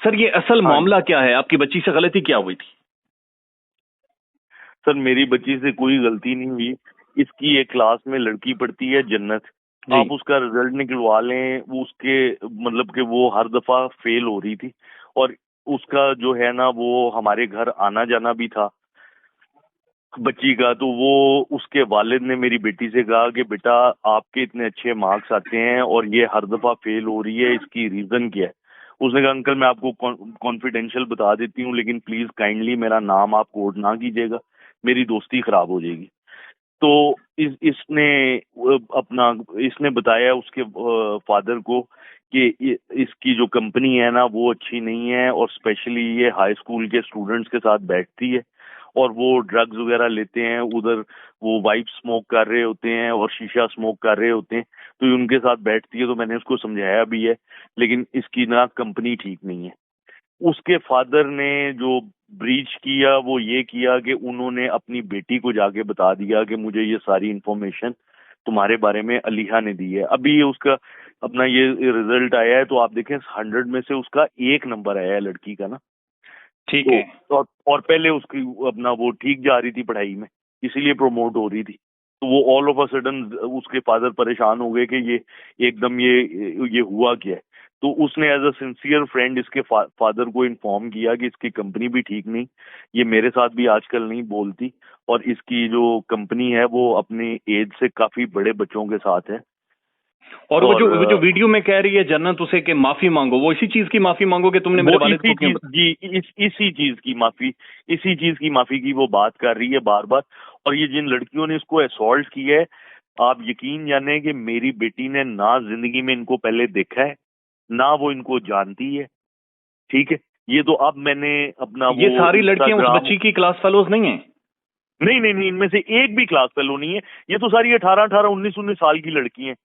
Sir ये असल हाँ मामला क्या है, आपकी बच्ची से गलती क्या हुई थी? सर, मेरी बच्ची से कोई गलती नहीं हुई। इसकी एक क्लास में लड़की पढ़ती है जन्नत। जी। आप उसका रिजल्ट निकलवा लें, वो उसके मतलब कि वो हर दफा फेल हो रही थी। और उसका जो है ना, वो हमारे घर आना जाना भी था बच्ची का। तो वो उसके वालिद ने मेरी बेटी से कहा कि बेटा, आपके इतने अच्छे मार्क्स आते हैं और ये हर दफा फेल हो रही है, इसकी रीजन क्या है? उसने कहा अंकल मैं आपको कॉन्फिडेंशियल बता देती हूँ, लेकिन प्लीज काइंडली मेरा नाम आप कोट ना कीजिएगा, मेरी दोस्ती खराब हो जाएगी। तो इसने अपना इसने बताया उसके फादर को कि इसकी जो कंपनी है ना वो अच्छी नहीं है, और स्पेशली ये हाई स्कूल के स्टूडेंट्स के साथ बैठती है और वो ड्रग्स वगैरह लेते हैं उधर। वो वाइप स्मोक कर रहे होते हैं और शीशा स्मोक कर रहे होते हैं, तो ये उनके साथ बैठती है। तो मैंने उसको समझाया भी है, लेकिन इसकी ना कंपनी ठीक नहीं है। उसके फादर ने जो ब्रीच किया वो ये किया कि उन्होंने अपनी बेटी को जाके बता दिया कि मुझे ये सारी इंफॉर्मेशन तुम्हारे बारे में अलीहा ने दी है। अभी ये उसका अपना ये रिजल्ट आया है, तो आप देखें 100 में से उसका 1 नंबर आया है लड़की का ना। ठीक तो है। और पहले उसकी अपना वो ठीक जा रही थी पढ़ाई में, इसीलिए प्रमोट हो रही थी। तो वो ऑल ऑफ अ सडन उसके फादर परेशान हो गए कि ये एकदम ये हुआ क्या है। तो उसने एज अ सिंसियर फ्रेंड इसके फादर को इन्फॉर्म किया कि इसकी कंपनी भी ठीक नहीं, ये मेरे साथ भी आजकल नहीं बोलती, और इसकी जो कंपनी है वो अपनी एज से काफी बड़े बच्चों के साथ है। और वो जो और वीडियो में कह रही है जन्नत उसे कि माफी मांगो, वो इसी चीज की माफी मांगो कि तुमने मेरे वो वालिद इसी को क्यों चीज जी इसी चीज की माफी की वो बात कर रही है बार बार। और ये जिन लड़कियों ने इसको असॉल्ट किया है, आप यकीन जाने कि मेरी बेटी ने ना जिंदगी में इनको पहले देखा है, ना वो इनको जानती है। ठीक है, ये तो अब मैंने अपना ये वो सारी लड़कियां उस इंस्टाग्राम। बच्ची की क्लास फेलोज नहीं है? नहीं नहीं नहीं, इनमें से एक भी क्लास फेलो नहीं है। ये तो सारी 18-18 19-19 साल की लड़की हैं।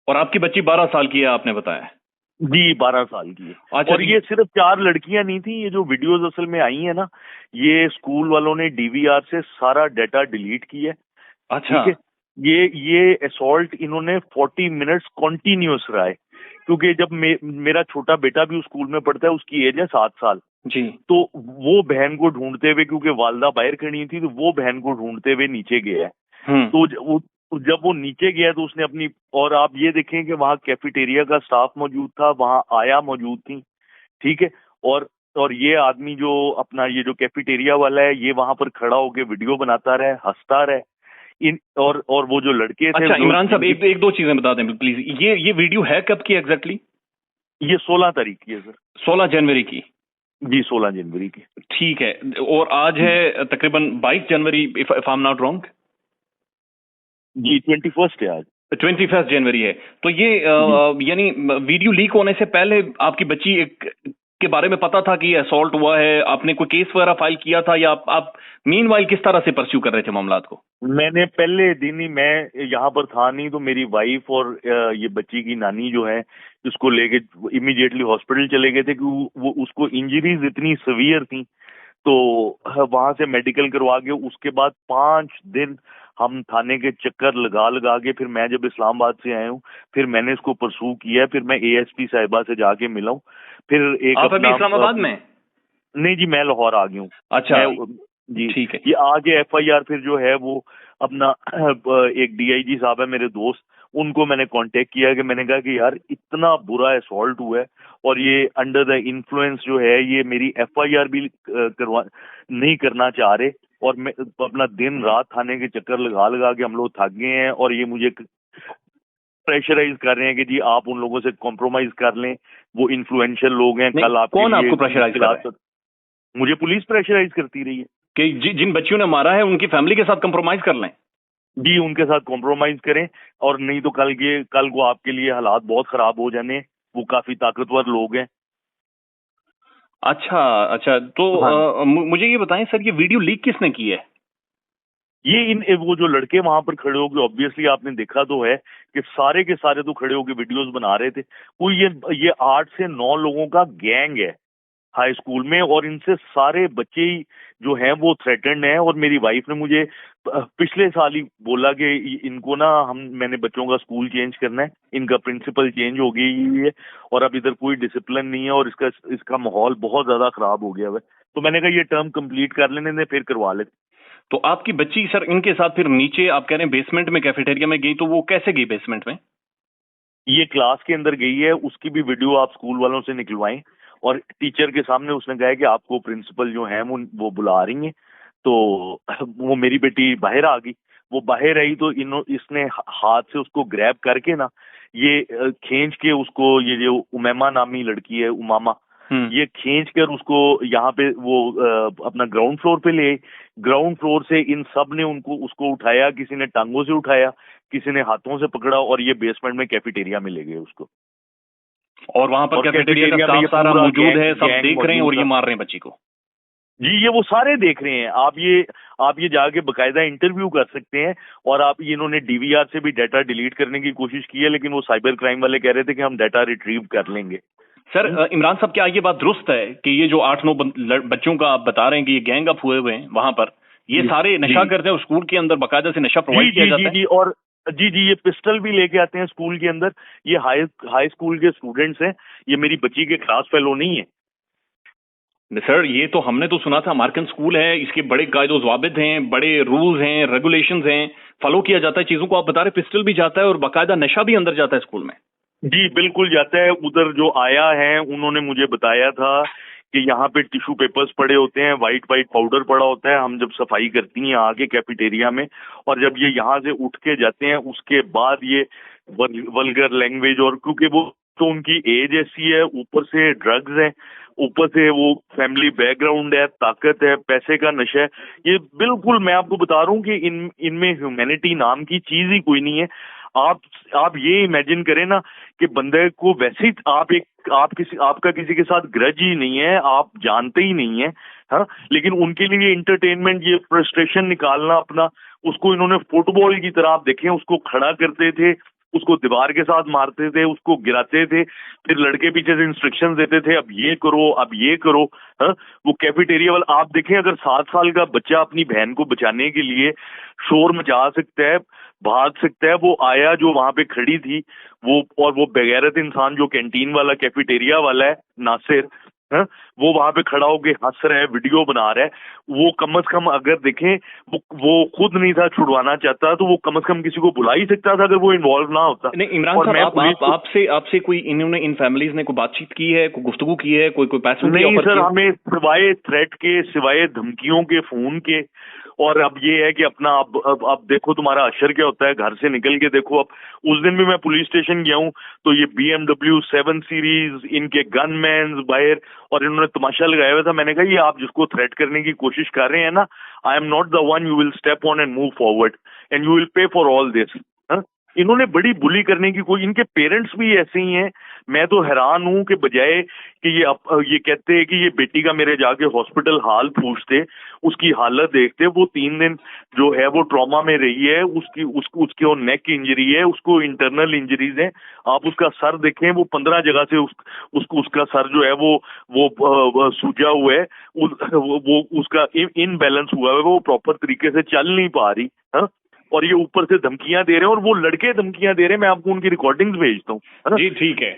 और आपकी बच्ची 12 साल की है आपने बताया? जी, 12 साल की है। अच्छा और जी। ये सिर्फ 4 लड़कियां नहीं थी, ये जो वीडियोस असल में आई है ना, ये स्कूल वालों ने डीवीआर से सारा डाटा डिलीट किया है। अच्छा। ठीक है, ये असॉल्ट इन्होंने 40 मिनट्स कॉन्टिन्यूस रहा है। क्योंकि जब मेरा छोटा बेटा भी उस स्कूल में पढ़ता है, उसकी एज है 7 साल। जी। तो वो बहन को ढूंढते हुए, क्योंकि वालदा बाहर खड़ी थी, तो वो बहन को ढूंढते हुए नीचे गया है। हम्म। तो जब वो नीचे गया तो उसने अपनी, और आप ये देखें कि वहाँ कैफेटेरिया का स्टाफ मौजूद था, वहाँ आया मौजूद थी। ठीक है, और ये आदमी जो अपना ये जो कैफेटेरिया वाला है, ये वहां पर खड़ा होके वीडियो बनाता रहे, हंसता रहे। इन और वो जो लड़के थे अच्छा जो इमरान साहब, जिनकी, एक दो चीजें बता दें प्लीज। ये वीडियो है कब की एग्जैक्टली? ये 16 तारीख की है सर। 16 जनवरी की? जी, 16 जनवरी की। ठीक है। और आज है तकरीबन 22 जनवरी, if I am not wrong. जी, 21 है आज। 21 जनवरी है। तो ये जी यानी वीडियो लीक होने से पहले आपकी बच्ची के बारे में पता था कि असॉल्ट हुआ है? आपने कोई केस वगैरह फाइल किया था, या आप मीनवाइल किस तरह से परस्यू कर रहे थे मामलात को? मैंने पहले दिन ही, मैं यहाँ पर था नहीं, तो मेरी वाइफ और ये बच्ची की नानी जो है, इसको लेके इमीडिएटली हॉस्पिटल चले गए थे कि वो उसको इंजरीज इतनी सवियर थी। तो वहां से मेडिकल करवा के उसके बाद 5 दिन हम थाने के चक्कर लगा लगा के, फिर मैं जब इस्लामाबाद से आया हूँ, फिर मैंने इसको परसू किया, फिर मैं एएसपी साहिबा से जाके मिला हूँ। फिर एक आप अभी अपना इस्लामाबाद में? नहीं जी, मैं लाहौर आ गया हूँ। अच्छा। मैं जी, ठीक है। ये आगे एफआईआर फिर जो है वो अपना एक डीआईजी साहब है मेरे दोस्त, उनको मैंने कांटेक्ट किया कि मैंने कहा कि यार इतना बुरा असॉल्ट हुआ है, और ये अंडर द इन्फ्लुएंस जो है, ये मेरी एफआईआर भी करवा नहीं करना चाह रहे। और मैं अपना दिन रात थाने के चक्कर लगा लगा के हम लोग थक गए हैं, और ये मुझे प्रेशराइज कर रहे हैं कि जी आप उन लोगों से कॉम्प्रोमाइज कर लें, वो इन्फ्लुएंशियल लोग हैं, नहीं, कल आपके कौन लिए आपको प्रेशराइज कर रहा है? मुझे पुलिस प्रेशराइज करती रही है। कि जिन बच्चियों ने मारा है उनकी फैमिली के साथ कंप्रोमाइज कर लें? जी, उनके साथ कॉम्प्रोमाइज करें, और नहीं तो कल को आपके लिए हालात बहुत खराब हो जाने। वो काफी ताकतवर लोग हैं। अच्छा अच्छा। तो हाँ, मुझे ये बताएं सर, ये वीडियो लीक किसने की है? ये वो जो लड़के वहां पर खड़े होके, ऑब्वियसली आपने देखा तो है कि सारे के सारे तो खड़े होके वीडियोस बना रहे थे। कोई ये 8 से 9 लोगों का गैंग है हाई स्कूल में, और इनसे सारे बच्चे ही जो हैं वो थ्रेटेंड हैं। और मेरी वाइफ ने मुझे पिछले साल ही बोला कि इनको ना मैंने बच्चों का स्कूल चेंज करना है, इनका प्रिंसिपल चेंज हो गई है और अब इधर कोई डिसिप्लिन नहीं है और इसका माहौल बहुत ज्यादा खराब हो गया है। तो मैंने कहा ये टर्म कंप्लीट कर लेने दें, फिर करवा लेते। तो आपकी बच्ची सर इनके साथ फिर नीचे आप कह रहे हैं बेसमेंट में कैफेटेरिया में गई, तो वो कैसे गई बेसमेंट में? ये क्लास के अंदर गई है, उसकी भी वीडियो आप स्कूल वालों से निकलवाएं और टीचर के सामने उसने कहा है कि आपको प्रिंसिपल जो है वो बुला रही है। तो वो मेरी बेटी बाहर आ गई, वो बाहर आई तो इसने हाथ से उसको ग्रैब करके ना ये खींच के उसको, ये जो उमैमा नामी लड़की है उमामा, ये खींच कर उसको यहाँ पे वो अपना ग्राउंड फ्लोर पे ले, ग्राउंड फ्लोर से इन सब ने उसको उठाया, किसी ने टांगों से उठाया, किसी ने हाथों से पकड़ा और ये बेसमेंट में कैफेटेरिया में ले गए उसको। और वहां पर कैफेटेरिया का स्टाफ सारा मौजूद है, सब देख रहे हैं और ये मार रहे हैं बच्ची को। जी, ये वो सारे देख रहे हैं। आप ये जाके बकायदा इंटरव्यू कर सकते हैं। और आप इन्होंने डीवीआर से भी डाटा डिलीट करने की कोशिश की है, लेकिन वो साइबर क्राइम वाले कह रहे थे कि हम डाटा रिट्रीव कर लेंगे। सर इमरान साहब, क्या ये बात दुरुस्त है कि ये जो 8-9 बच्चों का आप बता रहे हैं कि ये गैंग अप हुए हुए हैं वहां पर, ये सारे नशा करते हैं और स्कूल के अंदर बकायदा से नशा प्रोवाइड किया जाता है? जी, और जी ये पिस्टल भी लेके आते हैं स्कूल के अंदर। ये हाई स्कूल के स्टूडेंट्स हैं, ये मेरी बच्ची के क्लास फेलो नहीं है। सर ये तो हमने तो सुना था अमेरिकन स्कूल है, इसके बड़े कायदो ज़वाबित हैं, बड़े रूल्स हैं, रेगुलेशंस हैं, फॉलो किया जाता है चीजों को। आप बता रहे पिस्टल भी जाता है और बाकायदा नशा भी अंदर जाता है स्कूल में? जी बिल्कुल जाता है। उधर जो आया है उन्होंने मुझे बताया था कि यहाँ पे टिश्यू पेपर्स पड़े होते हैं, वाइट पाउडर पड़ा होता है। हम जब सफाई करती हैं आगे कैफेटेरिया में, और जब ये यहाँ से उठ के जाते हैं उसके बाद ये वल्गर लैंग्वेज, और क्योंकि वो तो उनकी एज ऐसी है, ऊपर से ड्रग्स है, ऊपर से वो फैमिली बैकग्राउंड है, ताकत है, पैसे का नशा है, ये बिल्कुल मैं आपको बता रहा हूँ कि इनमें ह्यूमैनिटी नाम की चीज ही कोई नहीं है। आप ये इमेजिन करें ना कि बंदे को वैसे ही आपका किसी के साथ ग्रज ही नहीं है, आप जानते ही नहीं है, हाँ, लेकिन उनके लिए इंटरटेनमेंट, ये फ्रस्ट्रेशन निकालना अपना, उसको इन्होंने फुटबॉल की तरह, आप देखें, उसको खड़ा करते थे, उसको दीवार के साथ मारते थे, उसको गिराते थे, फिर लड़के पीछे से इंस्ट्रक्शन देते थे, अब ये करो, अब ये करो। हाँ, वो कैफेटेरिया वाला आप देखें, अगर 7 साल का बच्चा अपनी बहन को बचाने के लिए शोर मचा सकता है, भाग सकता है, वो आया जो वहां पे खड़ी थी, वो बेगैरत इंसान जो कैंटीन वाला, कैफेटेरिया वाला है, नासिर, हाँ, वो वहां पे खड़ा होके हंस रहा है, वीडियो बना रहा है। वो कम से कम अगर देखें, वो खुद नहीं था छुड़वाना चाहता, तो वो कम से कम किसी को बुला ही सकता था अगर वो इन्वॉल्व ना होता। नहीं इमरान साहब, आपसे कोई इन्होंने, इन फैमिलीज ने कोई बातचीत की है, कोई गुफ्तगू की है, कोई पैसों की ऑफर? नहीं सर, हमें सिवाय थ्रेट के, सिवाय धमकियों के, फोन के, और अब ये है कि अपना अब देखो तुम्हारा अशर क्या होता है, घर से निकल के देखो। अब उस दिन भी मैं पुलिस स्टेशन गया हूँ तो ये BMW 7 सीरीज, इनके गनमैन बाहर, और इन्होंने तमाशा लगाया हुआ था। मैंने कहा ये आप जिसको थ्रेट करने की कोशिश कर रहे हैं ना, आई am not the one, you will step on and move forward and you will pay for all this. इन्होंने बड़ी बुली करने की कोई, इनके पेरेंट्स भी ऐसे ही हैं। मैं तो हैरान हूं कि बजाय कि ये कहते हैं कि ये बेटी का मेरे जाके हॉस्पिटल हाल पूछते, उसकी हालत देखते, वो 3 दिन जो है वो ट्रॉमा में रही है, उसकी और नेक की इंजरी है, उसको इंटरनल इंजरीज है। आप उसका सर देखें, वो 15 जगह से उसका सर जो है वो सूजा हुआ है, वो उसका इनबैलेंस हुआ है, वो प्रॉपर तरीके से चल नहीं पा रही। हाँ, और ये ऊपर से धमकियां दे रहे हैं, और वो लड़के धमकियां दे रहे हैं। मैं आपको उनकी रिकॉर्डिंग्स भेजता हूँ। जी ठीक है।